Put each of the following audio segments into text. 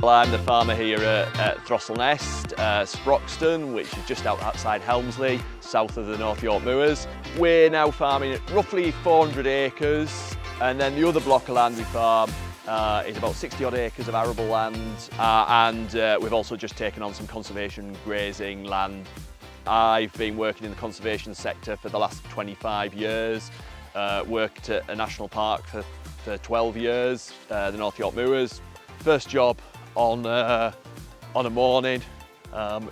Well, I'm the farmer here at Throstlenest, Sproxton, which is just outside Helmsley, south of the North York Moors. We're now farming roughly 400 acres, and then the other block of land we farm is about 60 odd acres of arable land, and we've also just taken on some conservation grazing land. I've been working in the conservation sector for the last 25 years, worked at a national park for 12 years, the North York Moors. First job on a morning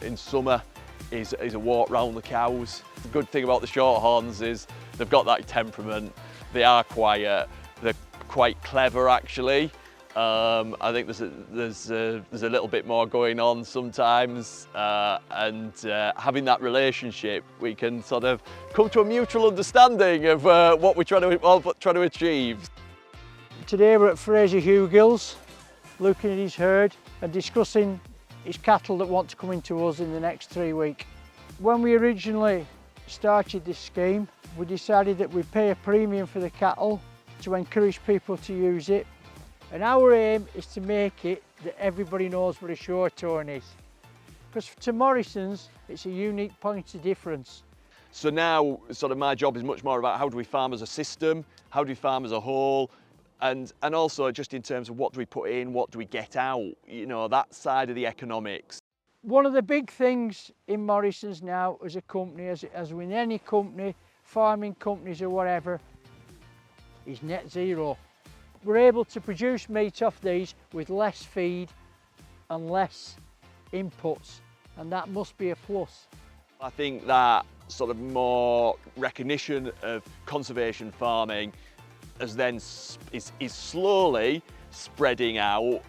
in summer is a walk round the cows. The good thing about the Shorthorns is they've got that temperament, they are quiet, they're quite clever actually. I think there's a little bit more going on sometimes, and having that relationship, we can sort of come to a mutual understanding of what we're trying to achieve. Today we're at Fraser Hugill's, looking at his herd and discussing his cattle that want to come into us in the next 3 weeks. When we originally started this scheme, we decided that we'd pay a premium for the cattle to encourage people to use it. And our aim is to make it that everybody knows what a Shorthorn is. Because to Morrisons, it's a unique point of difference. So now, sort of my job is much more about how do we farm as a system, how do we farm as a whole, and also just in terms of what do we put in, what do we get out, you know, that side of the economics. One of the big things in Morrisons now as a company, as with any company, farming companies or whatever, is net zero. We're able to produce meat off these with less feed and less inputs, and that must be a plus. I think that sort of more recognition of conservation farming is slowly spreading out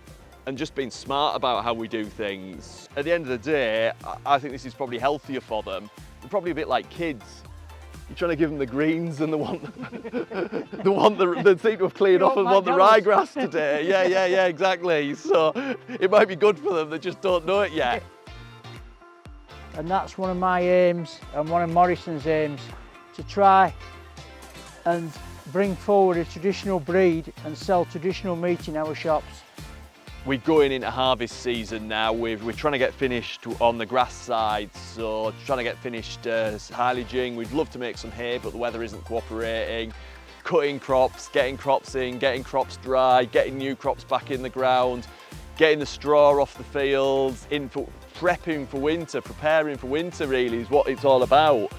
and just being smart about how we do things. At the end of the day, I think this is probably healthier for them. They're probably a bit like kids. You're trying to give them the greens and they seem to have cleared off and want the ryegrass today. Yeah, exactly. So it might be good for them, they just don't know it yet. And that's one of my aims and one of Morrison's aims, to try and bring forward a traditional breed and sell traditional meat in our shops. We're going into harvest season now. We're trying to get finished on the grass side, so trying to get finished silaging. We'd love to make some hay, but the weather isn't cooperating. Cutting crops, getting crops in, getting crops dry, getting new crops back in the ground, getting the straw off the fields, prepping for winter, preparing for winter really is what it's all about.